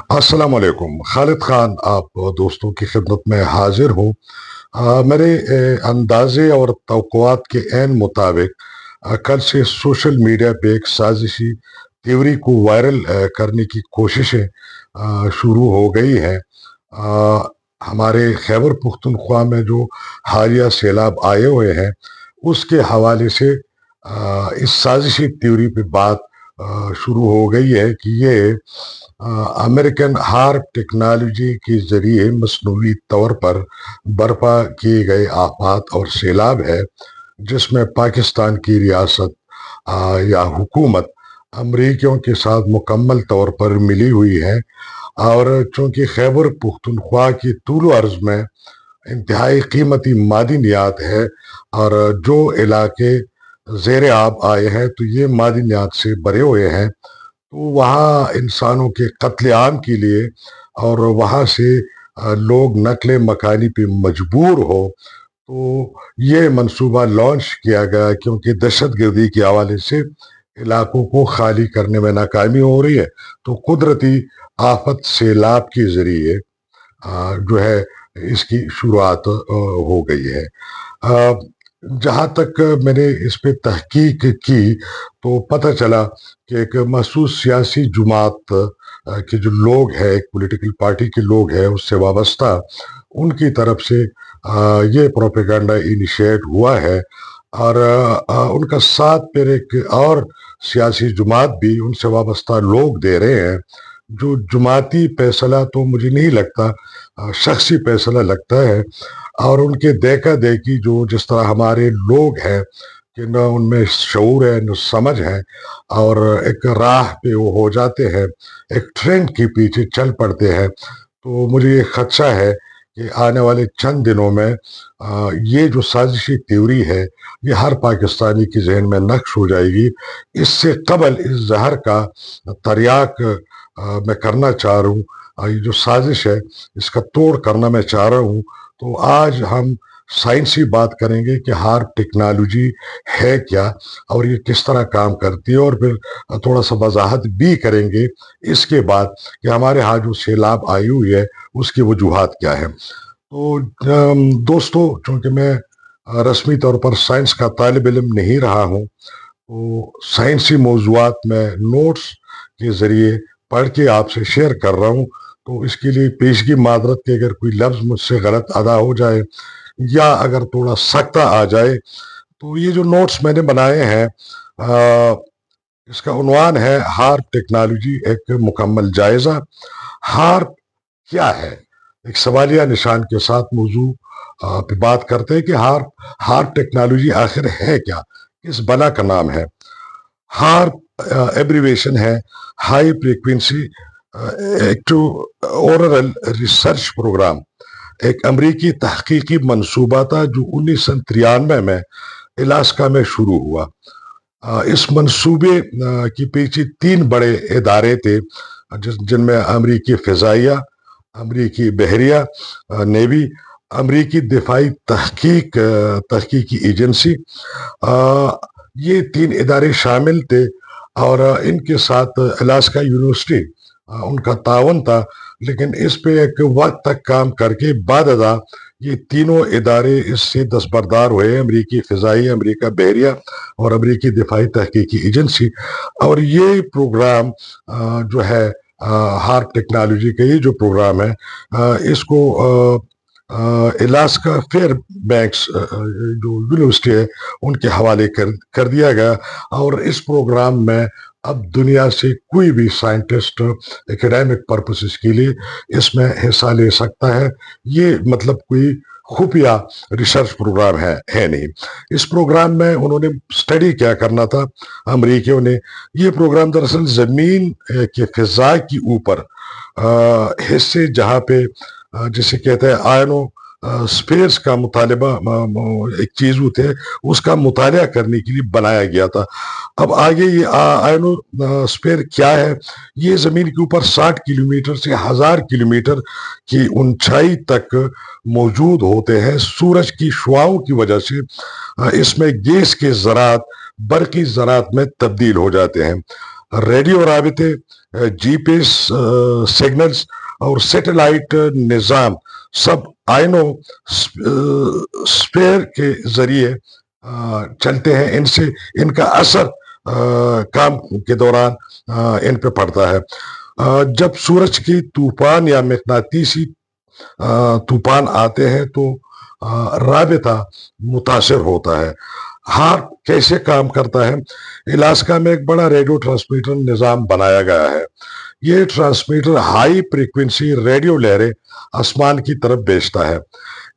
السلام علیکم خالد خان، آپ دوستوں کی خدمت میں حاضر ہوں۔ میرے اندازے اور توقعات کے عین مطابق کل سے سوشل میڈیا پہ ایک سازشی تیوری کو وائرل کرنے کی کوششیں شروع ہو گئی ہیں۔ آ، ہمارے خیبر پختونخوا میں جو حالیہ سیلاب آئے ہوئے ہیں اس کے حوالے سے اس سازشی تیوری پہ بات شروع ہو گئی ہے کہ یہ امریکن ہارپ ٹیکنالوجی کے ذریعے مصنوعی طور پر برپا کیے گئے آفات اور سیلاب ہے، جس میں پاکستان کی ریاست یا حکومت امریکیوں کے ساتھ مکمل طور پر ملی ہوئی ہے۔ اور چونکہ خیبر پختونخوا کی طول و عرض میں انتہائی قیمتی معدنیات ہے اور جو علاقے زیر آب آئے ہیں تو یہ معدنیات سے بھرے ہوئے ہیں، تو وہاں انسانوں کے قتل عام کے لیے اور وہاں سے لوگ نقل مکانی پہ مجبور ہو، تو یہ منصوبہ لانچ کیا گیا کیونکہ دہشت گردی کے حوالے سے علاقوں کو خالی کرنے میں ناکامی ہو رہی ہے۔ تو قدرتی آفت سیلاب کے ذریعے جو ہے اس کی شروعات ہو گئی ہے۔ آ، جہاں تک میں نے اس پہ تحقیق کی تو پتہ چلا کہ ایک مخصوص سیاسی جماعت کے جو لوگ ہیں، ایک پولیٹیکل پارٹی کے لوگ ہیں اس سے وابستہ، ان کی طرف سے یہ پروپیگنڈا انیشیٹ ہوا ہے، اور ان کا ساتھ پھر ایک اور سیاسی جماعت بھی ان سے وابستہ لوگ دے رہے ہیں۔ جو جماعتی فیصلہ تو مجھے نہیں لگتا، شخصی فیصلہ لگتا ہے، اور ان کے دیکھا دیکھی جو جس طرح ہمارے لوگ ہیں کہ نہ ان میں شعور ہے نہ سمجھ ہے، اور ایک راہ پہ وہ ہو جاتے ہیں، ایک ٹرینڈ کے پیچھے چل پڑتے ہیں۔ تو مجھے یہ خدشہ ہے کہ آنے والے چند دنوں میں یہ جو سازشی تیوری ہے یہ ہر پاکستانی کے ذہن میں نقش ہو جائے گی۔ اس سے قبل اس زہر کا تریاک میں کرنا چاہ رہا ہوں، یہ جو سازش ہے اس کا توڑ کرنا میں چاہ رہا ہوں۔ تو آج ہم سائنسی بات کریں گے کہ ہارپ ٹیکنالوجی ہے کیا اور یہ کس طرح کام کرتی ہے، اور پھر تھوڑا سا وضاحت بھی کریں گے اس کے بعد کہ ہمارے ہاں جو سیلاب آئی ہوئی ہے اس کی وجوہات کیا ہے۔ تو دوستو، چونکہ میں رسمی طور پر سائنس کا طالب علم نہیں رہا ہوں، تو سائنسی موضوعات میں نوٹس کے ذریعے پڑھ کے آپ سے شیئر کر رہا ہوں۔ تو اس کے لیے پیشگی معذرت کہ اگر کوئی لفظ مجھ سے غلط ادا ہو جائے یا اگر تھوڑا سختہ آ جائے، تو یہ جو نوٹس میں نے بنائے ہیں اس کا عنوان ہے ہارپ ٹیکنالوجی ایک مکمل جائزہ۔ ہارپ کیا ہے؟ ایک سوالیہ نشان کے ساتھ موضوع پہ بات کرتے ہیں کہ ہارپ ٹیکنالوجی آخر ہے کیا، کس بلا کا نام ہے۔ ہارپ ایبریویشن ہے high frequency active auroral research program, ایک امریکی تحقیقی منصوبہ تھا جو 1993 میں الاسکا میں شروع ہوا۔ اس منصوبے کے پیچھے تین بڑے ادارے تھے، جن میں امریکی فضائیہ، امریکی بحریہ نیوی، امریکی دفاعی تحقیقی ایجنسی، یہ تین ادارے شامل تھے، اور ان کے ساتھ الاسکا یونیورسٹی ان کا تعاون تھا۔ لیکن اس پہ ایک وقت تک کام کر کے بعد ازاں یہ تینوں ادارے اس سے دستبردار ہوئے، امریکی فضائی، امریکہ بحریہ اور امریکی دفاعی تحقیقی ایجنسی۔ اور یہ پروگرام جو ہے ہارپ ٹیکنالوجی کا یہ جو پروگرام ہے اس کو الاسکا فیئر بینکس جو یونیورسٹی ہے ان کے حوالے کر دیا گیا، اور اس پروگرام میں اب دنیا سے کوئی بھی سائنٹسٹ ایکیڈیمک پرپسز کے لیے اس میں حصہ لے سکتا ہے۔ یہ مطلب کوئی خفیہ ریسرچ پروگرام ہے نہیں۔ اس پروگرام میں انہوں نے اسٹڈی کیا کرنا تھا امریکیوں نے۔ یہ پروگرام دراصل زمین کے فضا کے اوپر حصے جہاں پہ جسے کہتے ہیں آئنو اسپیئرس کا مطالبہ، ایک چیز ہوتے ہے اس کا مطالعہ کرنے کے لیے بنایا گیا تھا۔ اب آگے یہ آئنو اسپیئر کیا ہے؟ یہ زمین کے اوپر 60 کلومیٹر سے 1000 کلومیٹر کی اونچائی تک موجود ہوتے ہیں۔ سورج کی شعاؤں کی وجہ سے اس میں گیس کے ذرات برقی ذرات میں تبدیل ہو جاتے ہیں۔ ریڈیو رابطے، جی پی ایس سگنلز اور سیٹلائٹ نظام سب آئنو سپیر کے ذریعے چلتے ہیں. ان سے ان کا اثر کام کے دوران ان پہ پڑتا ہے. جب سورج کی طوفان یا مقناطیسی طوفان آتے ہیں تو رابطہ متاثر ہوتا ہے. ہارپ کیسے کام کرتا ہے؟ الاسکا میں ایک بڑا ریڈیو ٹرانسمیٹر نظام بنایا گیا ہے. یہ ٹرانسمیٹر ہائی فریکوینسی ریڈیو لہریں آسمان کی طرف بھیجتا ہے.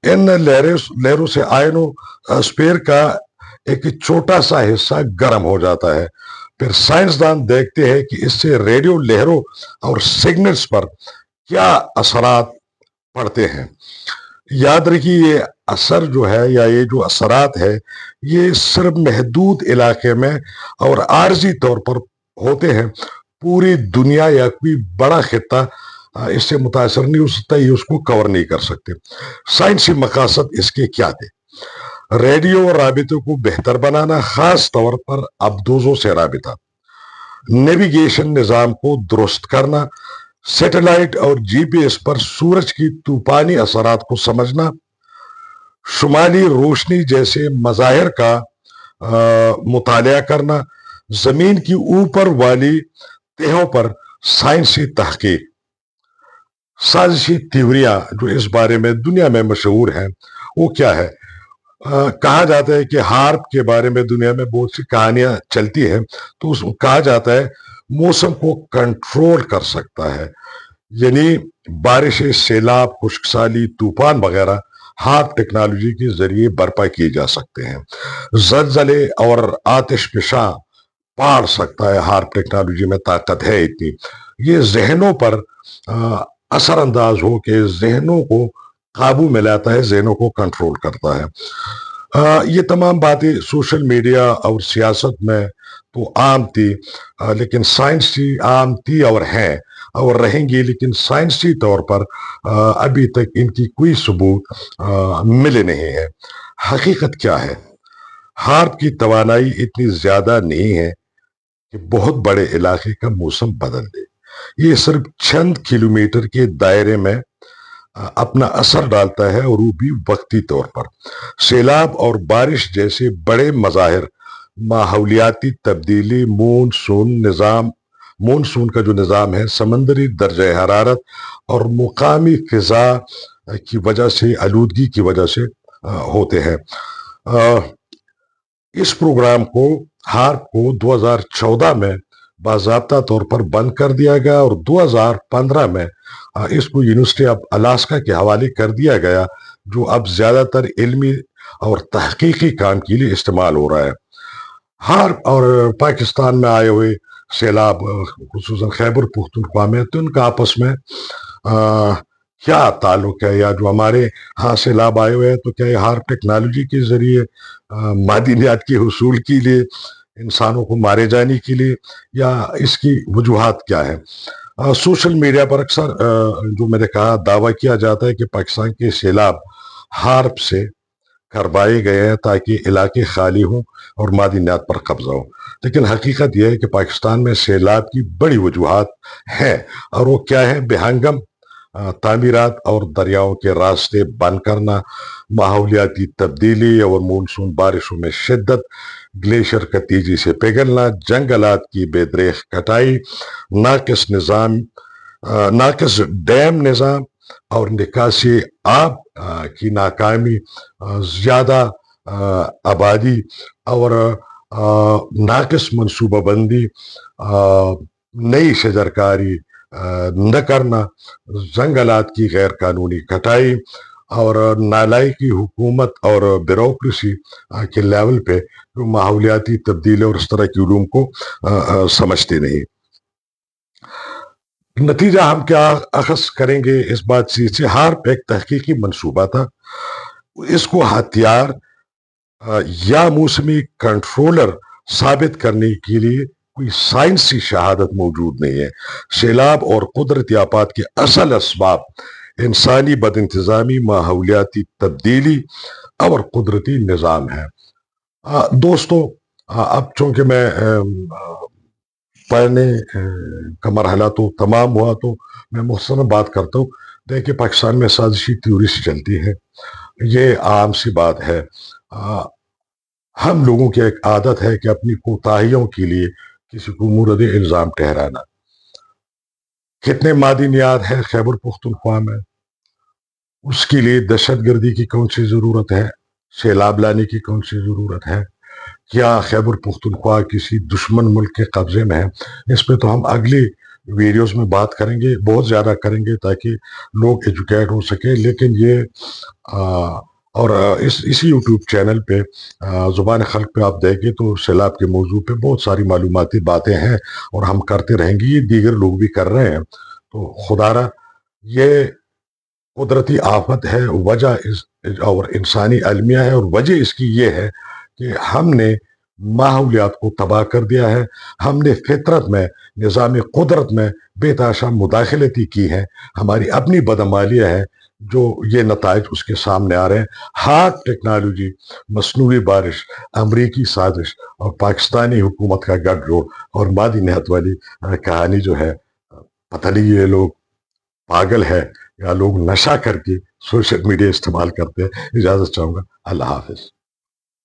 ان لہروں سے آئنو اسپیر کا ایک چھوٹا سا حصہ گرم ہو جاتا ہے. پھر سائنسدان دیکھتے ہیں کہ اس سے ریڈیو لہروں اور سگنلز پر کیا اثرات پڑتے ہیں. یاد رکھیے یہ اثر جو ہے یا یہ جو اثرات ہے یہ صرف محدود علاقے میں اور عارضی طور پر ہوتے ہیں. پوری دنیا یا کوئی بڑا خطہ اس سے متاثر نہیں ہو سکتا، یہ اس کو کور نہیں کر سکتے. سائنسی مقاصد اس کے کیا تھے؟ ریڈیو رابطوں کو بہتر بنانا، خاص طور پر ابدوزوں سے رابطہ، نیویگیشن نظام کو درست کرنا، سیٹلائٹ اور جی پی ایس پر سورج کی طوفانی اثرات کو سمجھنا، شمالی روشنی جیسے مظاہر کا مطالعہ کرنا، زمین کی اوپر والی تہوں پر سائنسی تحقیق. سازشی تھیوریاں جو اس بارے میں دنیا میں مشہور ہیں وہ کیا ہے؟ کہا جاتا ہے کہ ہارپ کے بارے میں دنیا میں بہت سی کہانیاں چلتی ہیں. تو کہا جاتا ہے موسم کو کنٹرول کر سکتا ہے، یعنی بارشیں، سیلاب، خشک سالی، طوفان وغیرہ ہارپ ٹیکنالوجی کے ذریعے برپا کیے جا سکتے ہیں. زلزلے اور آتش فشاں پاڑ سکتا ہے. ہارپ ٹیکنالوجی میں طاقت ہے اتنی. یہ ذہنوں پر اثر انداز ہو کے ذہنوں کو قابو میں لاتا ہے، ذہنوں کو کنٹرول کرتا ہے. یہ تمام باتیں سوشل میڈیا اور سیاست میں تو عام تھی، لیکن سائنسی عام تھی اور ہیں اور رہیں گی، لیکن سائنسی طور پر ابھی تک ان کی کوئی ثبوت ملے نہیں ہے. حقیقت کیا ہے؟ ہارپ کی توانائی اتنی زیادہ نہیں ہے کہ بہت بڑے علاقے کا موسم بدل دے. یہ صرف چند کلومیٹر کے دائرے میں اپنا اثر ڈالتا ہے، اور وہ بھی وقتی طور پر. سیلاب اور بارش جیسے بڑے مظاہر، ماحولیاتی تبدیلی، مونسون کا جو نظام ہے، سمندری درجہ حرارت اور مقامی فضا کی وجہ سے، آلودگی کی وجہ سے ہوتے ہیں. اس پروگرام کو، ہارپ کو 2014 میں باضابطہ طور پر بند کر دیا گیا، اور 2015 میں اس کو یونیورسٹی آف الاسکا کے حوالے کر دیا گیا، جو اب زیادہ تر علمی اور تحقیقی کام کے لیے استعمال ہو رہا ہے. ہارپ اور پاکستان میں آئے ہوئے سیلاب، خصوصاً خیبر پختونخوا میں، تو ان کا آپس میں کیا تعلق ہے؟ یا جو ہمارے ہاں سیلاب آئے ہوئے ہیں تو کیا یہ ہارپ ٹیکنالوجی کے ذریعے معدنیات کے حصول کے لیے، انسانوں کو مارے جانے کے لیے، یا اس کی وجوہات کیا ہے؟ سوشل میڈیا پر اکثر جو میں نے کہا دعویٰ کیا جاتا ہے کہ پاکستان کے سیلاب ہارپ سے کروائے گئے ہیں تاکہ علاقے خالی ہوں اور معدنیات پر قبضہ ہو. لیکن حقیقت یہ ہے کہ پاکستان میں سیلاب کی بڑی وجوہات ہیں، اور وہ کیا ہے؟ بے ہنگم تعمیرات اور دریاؤں کے راستے بند کرنا، ماحولیاتی تبدیلی اور مونسون بارشوں میں شدت، گلیشیئر کا تیزی سے پگھلنا، جنگلات کی بے دریغ کٹائی، ناقص ڈیم نظام اور نکاسی آب کی ناکامی، زیادہ آبادی اور ناقص منصوبہ بندی، نئی شجرکاری نہ کرنا، جنگلات کی غیر قانونی کٹائی، اور نالائقی حکومت اور بیوروکریسی کے لیول پہ جو ماحولیاتی تبدیلی اور اس طرح کی علوم کو سمجھتے نہیں. نتیجہ ہم کیا اخذ کریں گے اس بات سے؟ ہارپ ایک تحقیقی منصوبہ تھا. اس کو ہتھیار یا موسمی کنٹرولر ثابت کرنے کے لیے کوئی سائنسی شہادت موجود نہیں ہے. سیلاب اور قدرتی آفات کے اصل اسباب انسانی بد انتظامی، ماحولیاتی تبدیلی اور قدرتی نظام ہے. دوستو، اب چونکہ میں پڑھنے کا مرحلہ تو تمام ہوا تو میں محسن بات کرتا ہوں. دیکھیے پاکستان میں سازشی تھیوری سے چلتی ہے، یہ عام سی بات ہے. ہم لوگوں کی ایک عادت ہے کہ اپنی کوتاہیوں کے لیے کسی کو مورد الزام ٹھہرانا. کتنے معدنیات ہے خیبر پختونخوا میں، اس کے لیے دہشت گردی کی کون سی ضرورت ہے، سیلاب لانے کی کون سی ضرورت ہے، کیا خیبر پختونخوا کسی دشمن ملک کے قبضے میں ہے؟ اس پہ تو ہم اگلی ویڈیوز میں بات کریں گے، بہت زیادہ کریں گے تاکہ لوگ ایجوکیٹ ہو سکے. لیکن یہ اور اسی یوٹیوب چینل پہ زبان خلق پہ آپ دیکھیں تو سیلاب کے موضوع پہ بہت ساری معلوماتی باتیں ہیں اور ہم کرتے رہیں گے، یہ دیگر لوگ بھی کر رہے ہیں. تو خدا را یہ قدرتی آفت ہے، وجہ اور انسانی المیہ ہے، اور وجہ اس کی یہ ہے کہ ہم نے ماحولیات کو تباہ کر دیا ہے. ہم نے فطرت میں، نظام قدرت میں بے تحاشا مداخلتی کی ہے. ہماری اپنی بدعمالیاں ہے جو یہ نتائج اس کے سامنے آ رہے ہیں. ہارڈ ٹیکنالوجی، مصنوعی بارش، امریکی سازش اور پاکستانی حکومت کا گٹھ جوڑ اور مادی نہت والی کہانی جو ہے، پتہ نہیں یہ لوگ پاگل ہے یا لوگ نشہ کر کے سوشل میڈیا استعمال کرتے ہیں. اجازت چاہوں گا. اللہ حافظ.